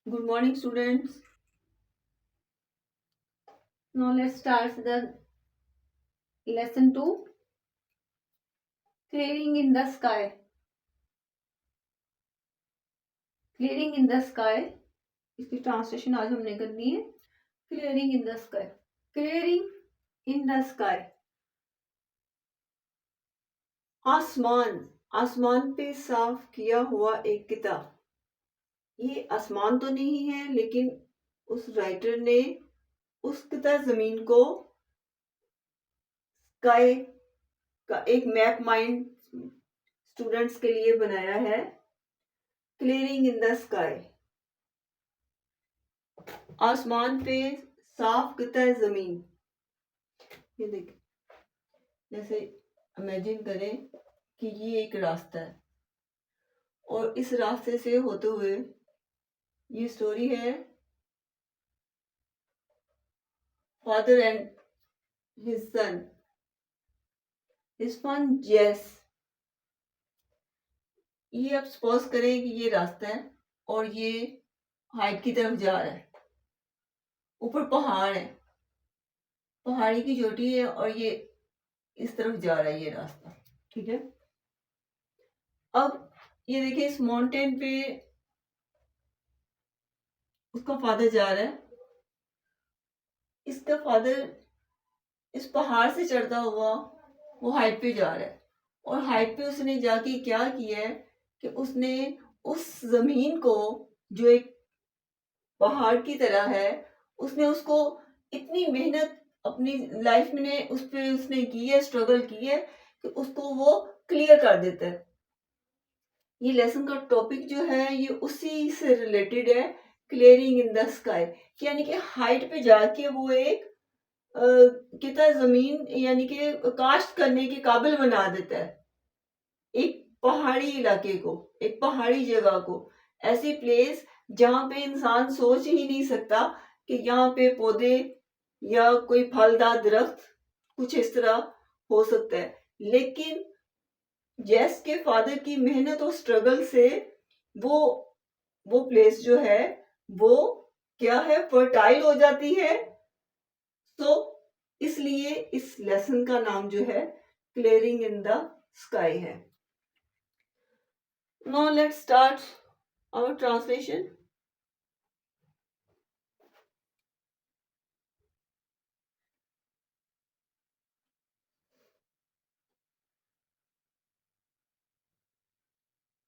Good morning, students. Now let's start the lesson 2, clearing in the sky. Clearing in the sky, इसकी translation आज हमने करनी है. Clearing in the sky. Clearing in the sky. आसमान, आसमान पे साफ किया हुआ एक किताब. ये आसमान तो नहीं है, लेकिन उस राइटर ने उस किताब जमीन को स्काई का एक मैप माइंड स्टूडेंट्स के लिए बनाया है. क्लियरिंग इन द स्काई, आसमान पे साफ किता जमीन. ये देखिए, जैसे इमेजिन करें कि ये एक रास्ता है और इस रास्ते से होते हुए ये स्टोरी है father and his son. His son जेस. ये अब सपोज करें कि ये रास्ता है और ये हाइट की तरफ जा रहा है. ऊपर पहाड़ है, पहाड़ी की चोटी है और ये इस तरफ जा रहा है ये रास्ता. ठीक है. अब ये देखिए, इस माउंटेन पे उसका फादर जा रहा है. इसका फादर इस पहाड़ से चढ़ता हुआ वो हाइट पे जा रहा है और हाइट पे उसने जाके क्या किया है कि उसने उस जमीन को जो एक पहाड़ की तरह है, उसने उसको इतनी मेहनत अपनी लाइफ में उस पे उसने की है, स्ट्रगल की है कि उसको वो क्लियर कर देता है. ये लेसन का टॉपिक जो है ये उसी से रिलेटेड है, क्लियरिंग इन द स्काई. यानी कि हाइट पे जाके वो एक कितना जमीन यानी कि काश्त करने के काबिल बना देता है एक पहाड़ी इलाके को, एक पहाड़ी जगह को. ऐसी प्लेस जहाँ पे इंसान सोच ही नहीं सकता कि यहाँ पे पौधे या कोई फलदार दरख्त कुछ इस तरह हो सकता है. लेकिन जैस के फादर की मेहनत और स्ट्रगल से वो वो प्लेस जो है वो क्या है, फर्टाइल हो जाती है. तो इसलिए इस लेसन का नाम जो है क्लियरिंग इन द स्काई है. Now let's start our translation.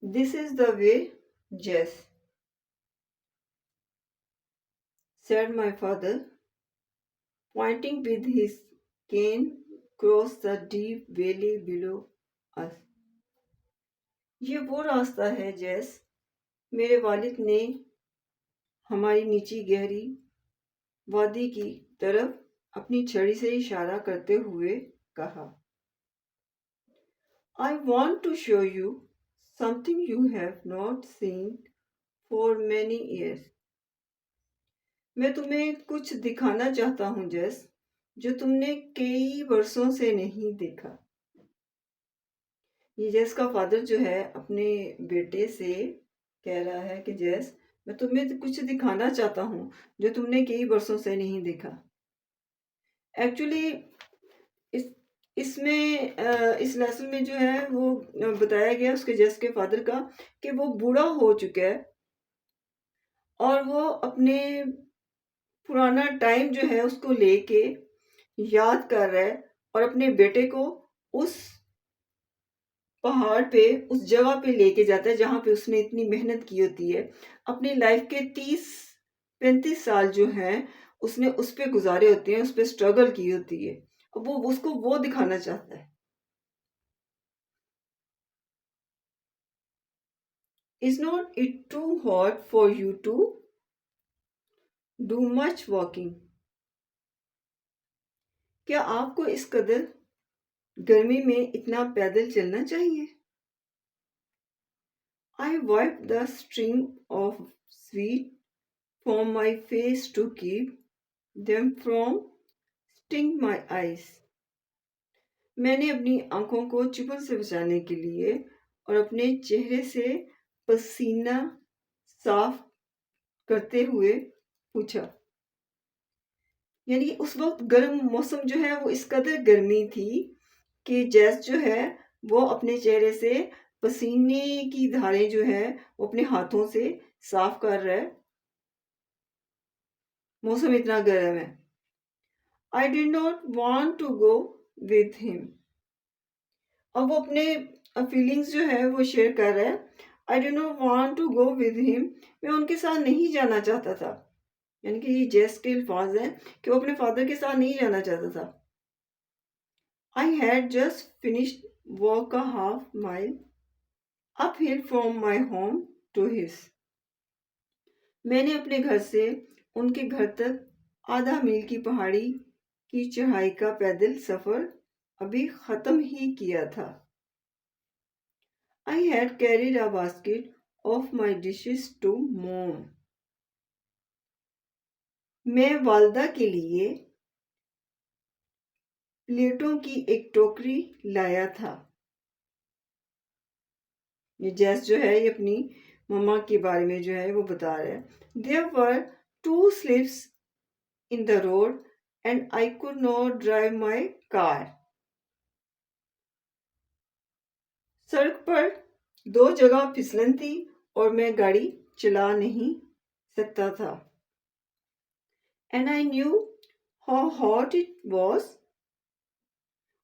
This is the way, Jess, said my father, pointing with his cane across the deep valley below us. ये वो रास्ता है जैस, मेरे वालिद ने हमारी नीची गहरी वादी की तरफ अपनी छड़ी से इशारा करते हुए कहा. I want to show you something you have not seen for many years. मैं तुम्हें कुछ दिखाना चाहता हूँ जैस, जो तुमने कई वर्षों से नहीं देखा. ये जैस का फादर जो है अपने बेटे से कह रहा है कि जैस, मैं तुम्हें कुछ दिखाना चाहता हूँ जो तुमने कई वर्षों से नहीं देखा. एक्चुअली इस इसमें इस लेसन में जो है वो बताया गया उसके जैस के फादर का कि वो बूढ़ा हो चुका है और वो अपने पुराना टाइम जो है उसको लेके याद कर रहा है और अपने बेटे को उस पहाड़ पे, उस जगह पे लेके जाता है जहां पे उसने इतनी मेहनत की होती है. अपनी लाइफ के 30-35 साल जो हैं उसने उस पे गुजारे होते हैं, उस पे स्ट्रगल की होती है. अब वो उसको वो दिखाना चाहता है. Is not it too hot for you to do much walking? क्या आपको इस कदर गर्मी में इतना पैदल चलना चाहिए? I wiped the stream of sweat from my face to keep them from sting my eyes. मैंने अपनी आंखों को चुभन से बचाने के लिए और अपने चेहरे से पसीना साफ करते हुए पूछा। यानी उस वक्त गर्म मौसम जो है वो इस कदर गर्मी थी कि जैस जो है वो अपने चेहरे से पसीने की धारें जो है वो अपने हाथों से साफ कर रहा है। मौसम इतना गर्म है। I did not want to go with him. अब वो अपने फीलिंग्स जो है वो शेयर कर रहा है। I did not want to go with him. मैं उनके साथ नहीं जाना चाहता था। यानी कि ये जेस के अल्फाज हैं कि वो अपने फादर के साथ नहीं जाना चाहता था। I had just finished walk a half mile uphill from my home to his। मैंने अपने घर से उनके घर तक आधा मील की पहाड़ी की चढ़ाई का पैदल सफर अभी खत्म ही किया था। I had carried a basket of my dishes to mom। मैं वालदा के लिए प्लेटों की एक टोकरी लाया था। ये जैस जो है ये अपनी मम्मा के बारे में जो है वो बता रहा है। There were two slips in the road and I could not drive my car। सड़क पर दो जगह फिसलन थी और मैं गाड़ी चला नहीं सकता था। And I knew how hot it was।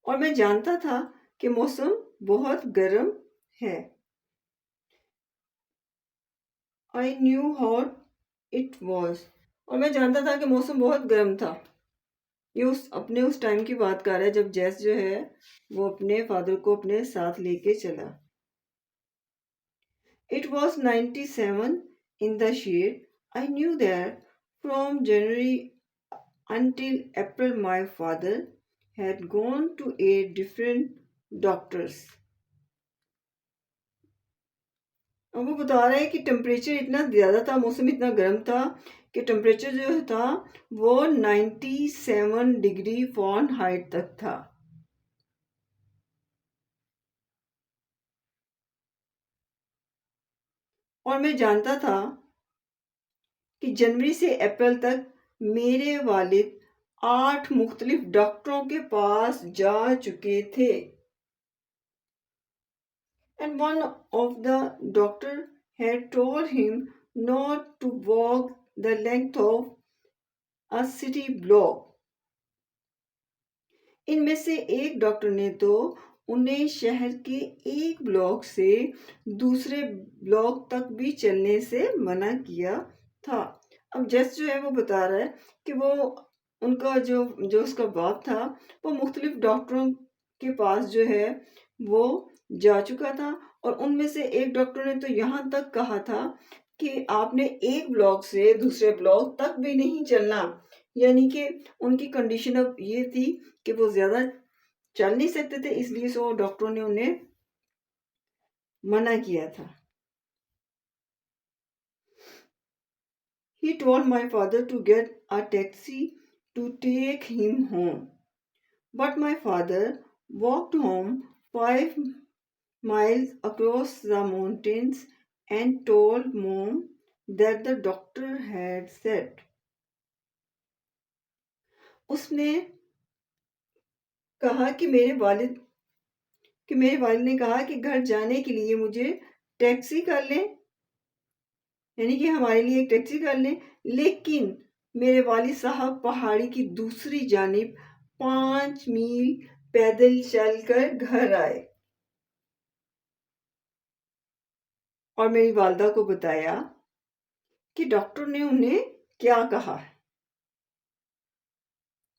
और मैं जानता था कि मौसम बहुत गर्म है। I knew how it was। और मैं जानता था कि मौसम बहुत गर्म था। ये उस टाइम की बात कर रहा है जब जैस जो है वो अपने फादर को अपने साथ लेके चला। It was 97 in the shade। I knew that from January until April my father had gone to 8 different doctors। अब वो बता रहा है कि टेम्परेचर इतना ज़्यादा था, मौसम इतना गर्म था कि टेम्परेचर जो था वो 97 डिग्री फ़ारेनहाइट तक था। और मैं जानता था कि जनवरी से अप्रैल तक मेरे वालिद 8 मुख्तलिफ डॉक्टरों के पास जा चुके थे। And one of the doctor had told him not to walk the length of a city block। इनमें से एक डॉक्टर ने तो उन्हें शहर के एक ब्लॉक से दूसरे ब्लॉक तक भी चलने से मना किया था। अब जस जो है वो बता रहा है कि वो उनका जो जो उसका बाप था वो मुख्तलिफ डॉक्टरों के पास जो है वो जा चुका था और उनमें से एक डॉक्टर ने तो यहाँ तक कहा था कि आपने एक ब्लॉक से दूसरे ब्लॉक तक भी नहीं चलना। यानी कि उनकी कंडीशन अब ये थी कि वो ज़्यादा चल नहीं सकते थे, इसलिए सो डॉक्टरों ने उन्हें मना किया था। He told my father to get a taxi to take him home, but my father walked home 5 miles across the mountains and told mom that the doctor had said। उसने कहा कि मेरे वालिद ने कहा कि घर जाने के लिए मुझे टैक्सी कर लें, यानी कि हमारे लिए एक टैक्सी कर लें। लेकिन मेरे वालिद साहब पहाड़ी की दूसरी जानिब 5 मील पैदल चलकर घर आए और मेरी वालदा को बताया कि डॉक्टर ने उन्हें क्या कहा है।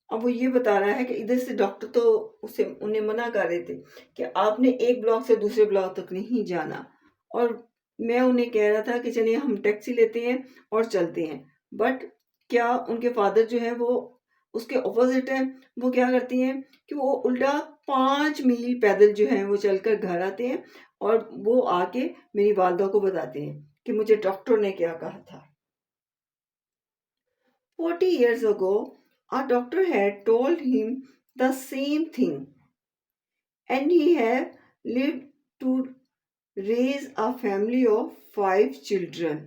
अब वो ये बता रहा है कि इधर से डॉक्टर तो उन्हें मना कर रहे थे कि आपने एक ब्लॉक से दूसरे ब्लॉक तक नहीं जाना, और मैं उन्हें कह रहा था कि चलिए हम टैक्सी लेते हैं और चलते हैं। बट क्या उनके फादर जो है वो उसके ऑपोजिट है, वो क्या करती हैं कि वो उल्टा 5 मील पैदल जो है वो चलकर घर आते हैं और वो आके मेरी वालदा को बताते हैं कि मुझे डॉक्टर ने क्या कहा था। 40 years ago, a doctor had told him the same thing, and he had lived to raise a family of 5 children।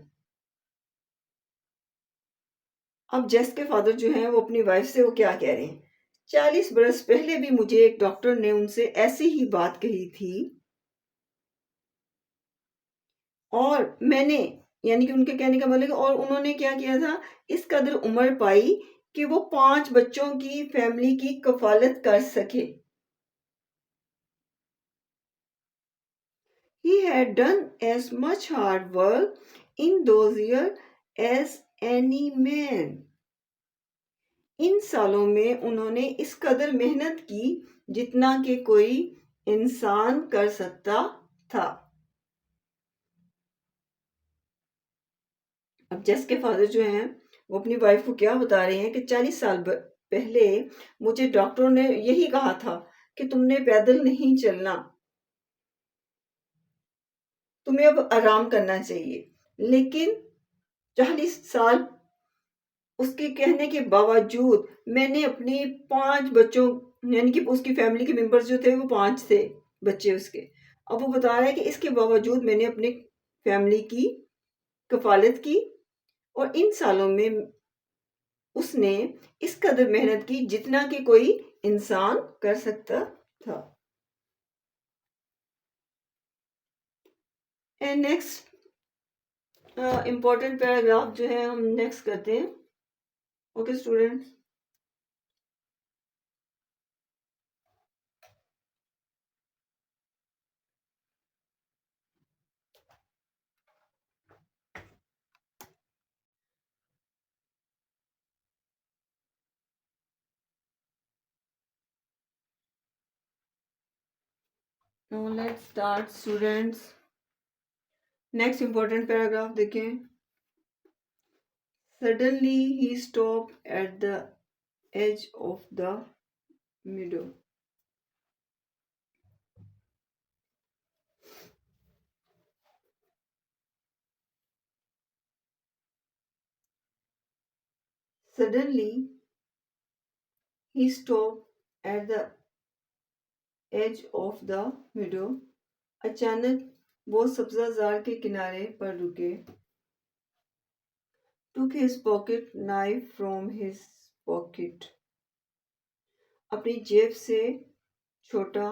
अब जेस के फादर जो हैं वो अपनी वाइफ से वो क्या कह रहे हैं, 40 बरस पहले भी मुझे एक डॉक्टर ने उनसे ऐसी ही बात कही थी और मैंने, यानी कि उनके कहने का मतलब, और उन्होंने क्या किया था, इस कदर उम्र पाई कि वो 5 बच्चों की फैमिली की कफालत कर सके। He had done as much hard work in those years as any man. इन सालों में उन्होंने इस कदर मेहनत की जितना कि कोई इंसान कर सकता था। अब जेस के फादर जो हैं वो अपनी वाइफ को क्या बता रहे हैं कि 40 साल पहले मुझे डॉक्टरों ने यही कहा था कि तुमने पैदल नहीं चलना, तुम्हें अब आराम करना चाहिए। लेकिन 40 साल उसके कहने के बावजूद मैंने अपने 5 बच्चों, यानी कि उसकी फैमिली के मेंबर्स जो थे वो 5 थे बच्चे उसके। अब वो बता रहा है कि इसके बावजूद मैंने अपने फैमिली की कफालत की और इन सालों में उसने इस कदर मेहनत की जितना कि कोई इंसान कर सकता था। एंड नेक्स्ट इम्पोर्टेंट पैराग्राफ जो है हम नेक्स्ट करते हैं। Okay students, now let's start students. Next important paragraph देखें। Suddenly he stopped at the edge of the meadow. Suddenly he stopped at the edge of the meadow. अचानक वो सब्जाजार के किनारे पर रुके। Took his pocket knife from his pocket. अपनी जेब से छोटा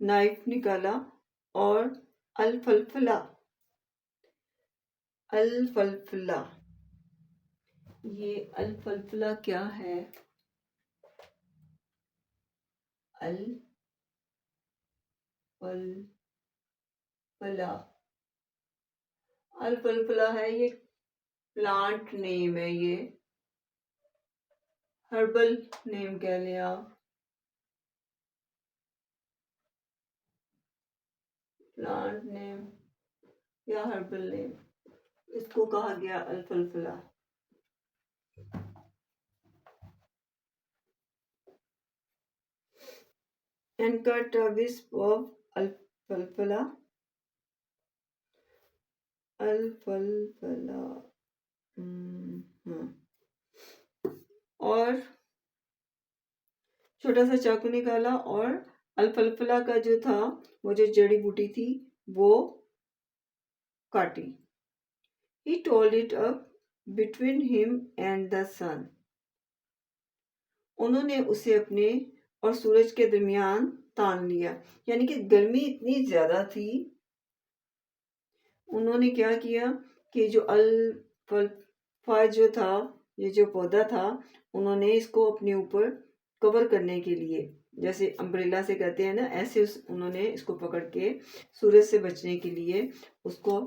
नाइफ निकाला और अल-फलफला, अल-फलफला, ये अल-फलफला क्या है? अल-फलफला, अल-फलफला है ये प्लांट नेम है, ये हर्बल नेम कह लें आप, प्लांट नेम या हर्बल नेम, इसको कहा गया अल-फलफला। And cut a wisp of अल-फलफला, अल-फलफला, और छोटा सा चाकू निकाला और अल-फलफला का जो था, वो जो जड़ी बूटी थी वो काटी। He told it up between him and the sun. उन्होंने उसे अपने और सूरज के दरमियान तान लिया, यानी कि गर्मी इतनी ज्यादा थी। उन्होंने क्या किया कि जो अल-फलफा जो था, ये जो पौधा था, उन्होंने इसको अपने ऊपर कवर करने के लिए, जैसे अम्ब्रेला से कहते हैं ना, ऐसे उन्होंने इसको पकड़ के सूरज से बचने के लिए उसको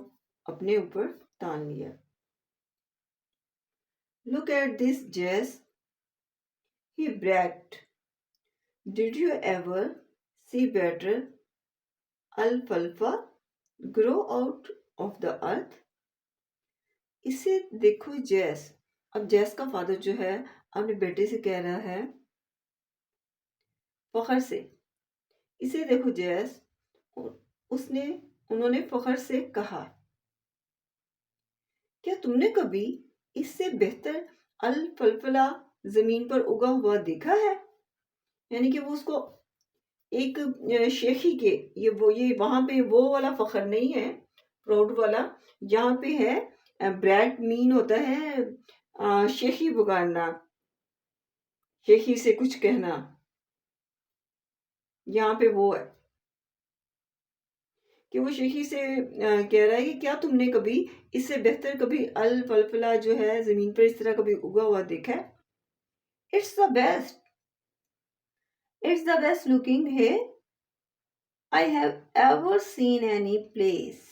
अपने ऊपर तान लिया। Look at this, Jess, he bragged. Did you ever see better alfalfa grow out of the earth? इसे देखो जैस। अब जैस का फादर जो है अपने बेटे से कह रहा है फखर से, इसे देखो जैस, उन्होंने फखर से कहा, क्या तुमने कभी इससे बेहतर अल-फलफला जमीन पर उगा हुआ देखा है? यानी कि वो उसको एक शेखी के, ये वहां पे वो वाला फखर नहीं है, प्राउड वाला, यहाँ पे है ब्रैड मीन होता है शेखी पुकारना, शेखी से कुछ कहना, यहाँ पे वो है कि वो शेखी से कह रहा है कि क्या तुमने कभी इससे बेहतर कभी अल फलफला जो है जमीन पर इस तरह कभी उगा हुआ देखा है? It's the best, it's the best looking है I have ever seen any place.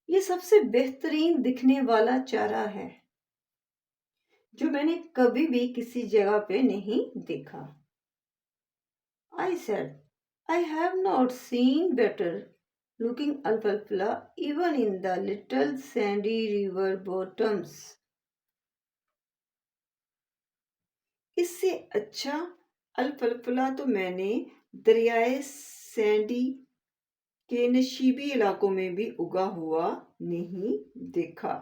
ये सबसे बेहतरीन दिखने वाला चारा है जो मैंने कभी भी किसी जगह पे नहीं देखा। I said, I have not seen better looking alfalfa even in the little sandy river bottoms. इससे अच्छा अल्फलफला तो मैंने दरियाए सैंडी के नशीबी इलाकों में भी उगा हुआ नहीं देखा।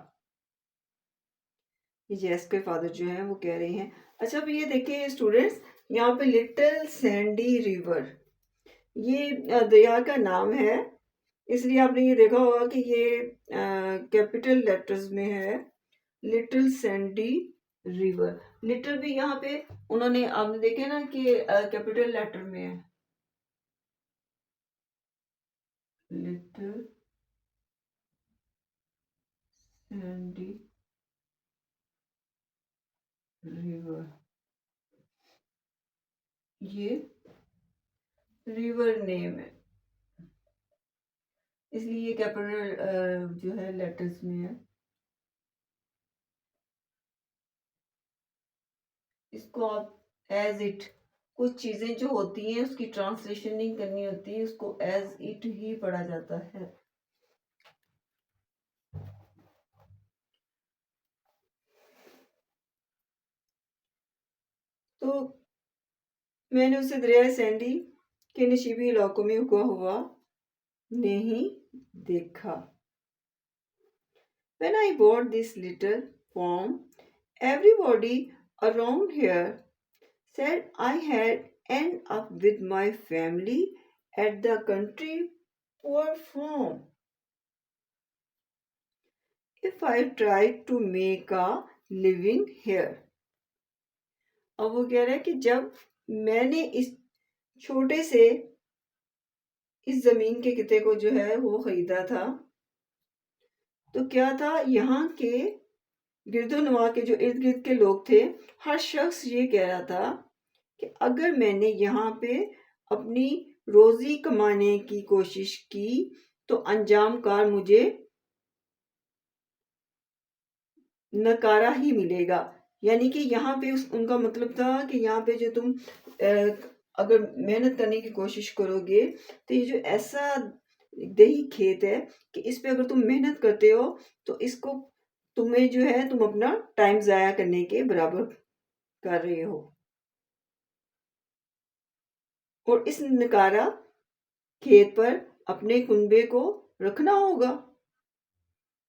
ये जैस के फादर जो हैं वो कह रहे हैं। अच्छा, अब ये देखिए स्टूडेंट्स, यहाँ पे लिटिल सैंडी रिवर, ये दरिया का नाम है, इसलिए आपने ये देखा होगा कि ये कैपिटल लेटर्स में है, लिटिल सैंडी रिवर। लिटिल भी यहाँ पे उन्होंने, आपने देखे ना कि कैपिटल लेटर में है, लिटिल सैंडी रिवर, ये रिवर नेम है, इसलिए ये कैपिटल जो है लेटर्स में है। इसको आप एज इट, कुछ चीजें जो होती हैं उसकी ट्रांसलेशन नहीं करनी होती, उसको एज इट ही पढ़ा जाता है। तो मैंने उसे दरिया सैंडी के नशीबी इलाकों में उगा हुआ नहीं देखा। When I bought this little farm, everybody around here said I had end up with my family at the country poor farm if I tried to make a living here. अब वो कह रहा है कि जब मैंने इस छोटे से इस जमीन के किते को जो है वो खरीदा था, तो क्या था, यहाँ के गिरदोनवा के जो इर्द गिर्द के लोग थे, हर शख्स ये कह रहा था कि अगर मैंने यहाँ पे अपनी रोजी कमाने की कोशिश की तो अंजाम कार मुझे नकारा ही मिलेगा। यानी कि यहाँ पे उनका मतलब था कि यहाँ पे जो तुम अगर मेहनत करने की कोशिश करोगे तो ये जो ऐसा दही खेत है कि इस पे अगर तुम मेहनत करते हो तो इसको तुम्हें जो है तुम अपना टाइम जाया करने के बराबर कर रहे हो, और इस नकारा खेत पर अपने कुनबे को रखना होगा।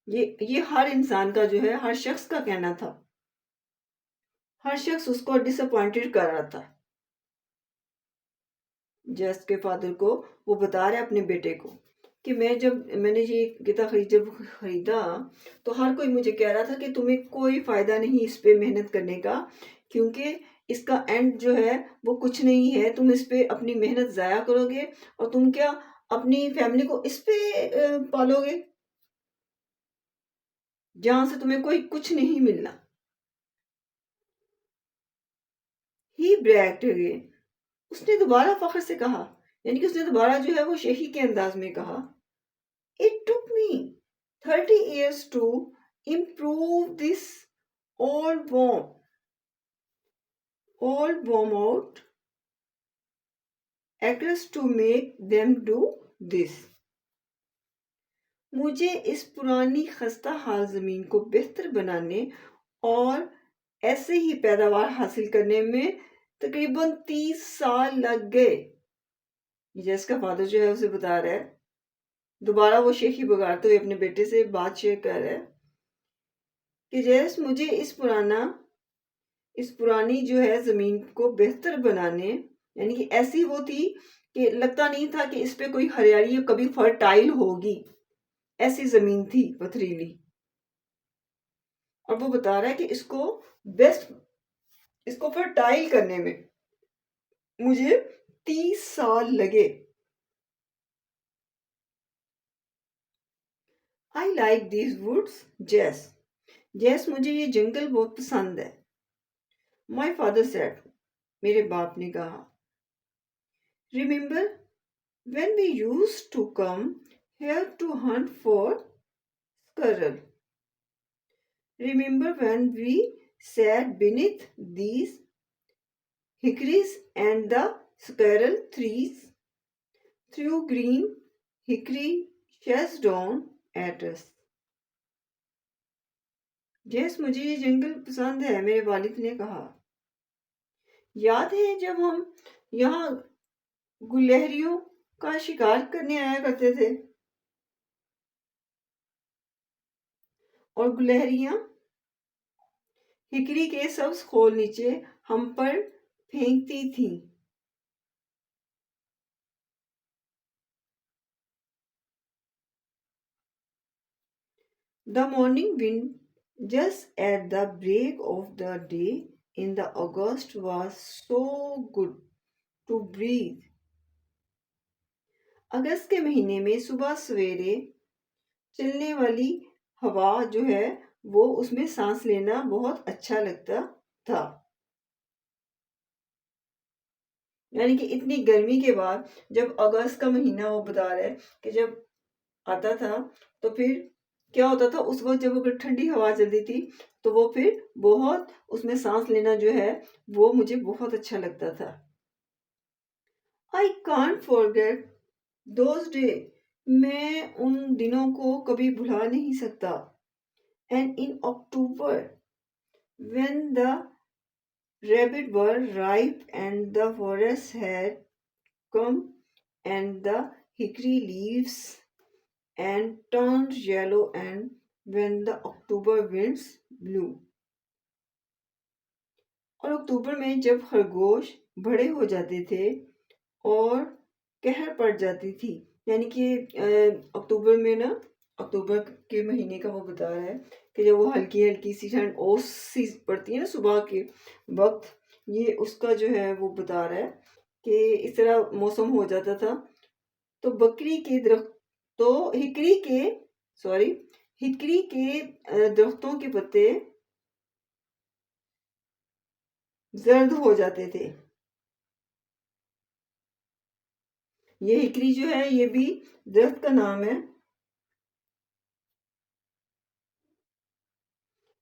ये हर इंसान का जो है, हर शख्स का कहना था। हर शख्स उसको डिसअपॉइंटेड कर रहा था। जस्ट के फादर को वो बता रहे अपने बेटे को कि मैंने ये किताब जब खरीदा तो हर कोई मुझे कह रहा था कि तुम्हें कोई फायदा नहीं इस पे मेहनत करने का, क्योंकि इसका एंड जो है वो कुछ नहीं है, तुम इस पे अपनी मेहनत जाया करोगे और तुम क्या अपनी फैमिली को इस पे पालोगे जहां से तुम्हें कोई कुछ नहीं मिलना। ही ब्रैक्ड अगेन, उसने दोबारा फख्र से कहा, यानी कि उसने दोबारा जो है वो शेखी के अंदाज में कहा, it took me 30 years to improve this old worn out acres to make them do this. मुझे इस पुरानी खस्ता हाल जमीन को बेहतर बनाने और ऐसे ही पैदावार हासिल करने में तकरीबन 30 साल लग गए। जिसका फादर जो है उसे बता रहा है, दोबारा वो शेखी बगाड़ते हुए अपने बेटे से बात शेयर कर रहा है कि जैस मुझे इस पुरानी जो है जमीन को बेहतर बनाने, यानी कि ऐसी वो थी कि लगता नहीं था कि इस पे कोई हरियाली कभी फर्टाइल होगी, ऐसी जमीन थी पथरीली, और वो बता रहा है कि इसको फर्टाइल करने में मुझे 30 साल लगे। आई लाइक दीज वुड्स जेस। जेस, मुझे ये जंगल बहुत पसंद है। माई फादर सेड, मेरे बाप ने कहा। Remember when we used to come here to hunt for squirrel? Remember when we sat beneath these hickories and the squirrel trees threw green hickory shells down at us? जैस, मुझे ये जंगल पसंद है, मेरे वालिद ने कहा। याद है जब हम यहाँ गुलहरियों का शिकार करने आया करते थे और गुलहरियां हिकरी के सब्ज खोल नीचे हम पर फेंकती थी। The morning wind just at the break of the day in the August was so good to breathe. अगस्त के महीने में सुबह सवेरे चलने वाली हवा जो है वो उसमें सांस लेना बहुत अच्छा लगता था। यानी कि इतनी गर्मी के बाद जब अगस्त का महीना वो बता रहा है कि जब आता था तो फिर क्या होता था उस वक्त, जब अगर ठंडी हवा चलती थी तो वो फिर बहुत उसमें सांस लेना जो है वो मुझे बहुत अच्छा लगता था। I can't forget those day, मैं उन दिनों को कभी भुला नहीं सकता। And in October when the rabbit were ripe and the forest had come and the hickory leaves and turned yellow and when the October winds blew। और अक्टूबर में जब खरगोश बड़े हो जाते थे और कहर पड़ जाती थी, यानी कि अक्टूबर में ना, अक्टूबर के महीने का वो बता रहा है कि जब वो हल्की हल्की सी ठंड ओस सी पड़ती है ना सुबह के वक्त, ये उसका जो है वो बता रहा है कि इस तरह मौसम हो जाता था। तो बकरी के दरख्त तो हिकरी के दरख्तों के पत्ते जर्द हो जाते थे। ये हिकरी जो है ये भी दरख्त का नाम है।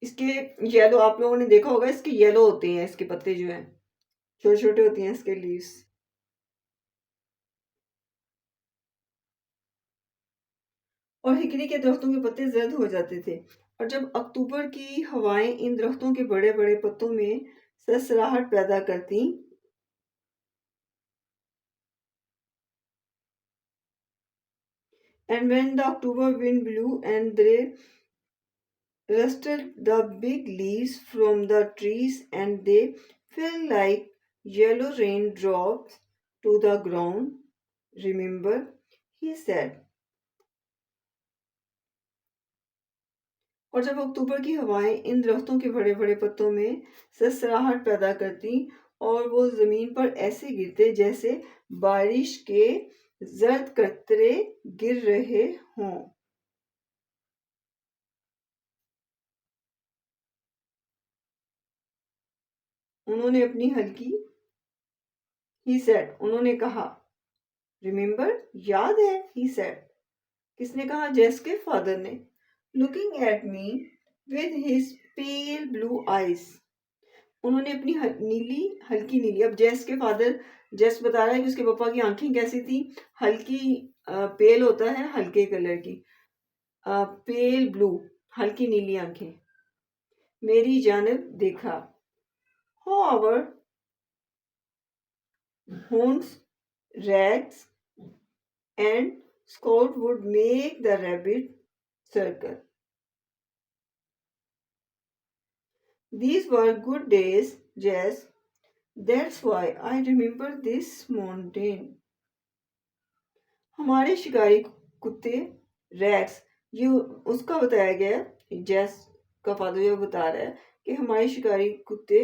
इसके येलो, आप लोगों ने देखा होगा, इसके येलो होते हैं, इसके पत्ते जो हैं छोटे छोटे होते हैं इसके लीव्स। और हिकरी के दरख्तों के पत्ते जर्द हो जाते थे और जब अक्टूबर की हवाएं इन दरख्तों के बड़े बड़े पत्तों में सरसराहट पैदा करती and when the October wind blew and they rustled the big leaves from the trees and they fell like yellow raindrops to the ground. Remember, he said। और जब अक्टूबर की हवाएं इन दरख्तों के बड़े बड़े पत्तों में सरसराहट पैदा करती और वो जमीन पर ऐसे गिरते जैसे बारिश के जर्द कतरे गिर रहे हों। उन्होंने अपनी हल्की ही सेड, उन्होंने कहा। रिमेंबर, याद है, ही सेड, किसने कहा? जेस के फादर ने। Looking at me with his pale blue eyes, उन्होंने अपनी हल्की नीली, अब जेस के फादर, जेस बता रहा है कि उसके पापा की आंखें कैसी थी, हल्की पेल होता है हल्के कलर की, पेल ब्लू हल्की नीली आंखें, मेरी जानब देखा। However, horns, rags and Scout would make the rabbit circle. These were good days, Jess. That's why I remember this mountain. हमारे शिकारी कुत्ते, रैट्स, ये उसका बताया गया, जेस का फादर बता रहा है कि हमारे शिकारी कुत्ते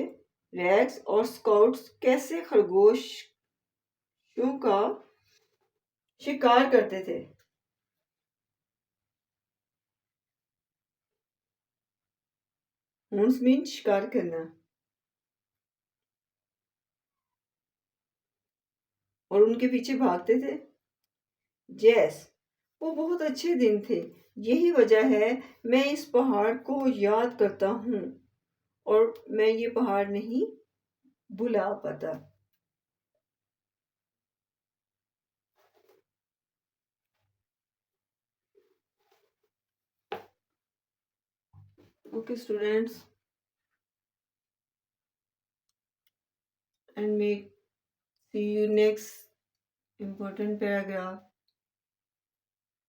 रैक्स और स्काउट्स कैसे खरगोशों का शिकार करते थे। हूंस मीन शिकार करना। और उनके पीछे भागते थे। यस, वो बहुत अच्छे दिन थे। यही वजह है मैं इस पहाड़ को याद करता हूँ और मैं ये पहाड़ नहीं भुला पाता। Okay, students, and make see you next important paragraph.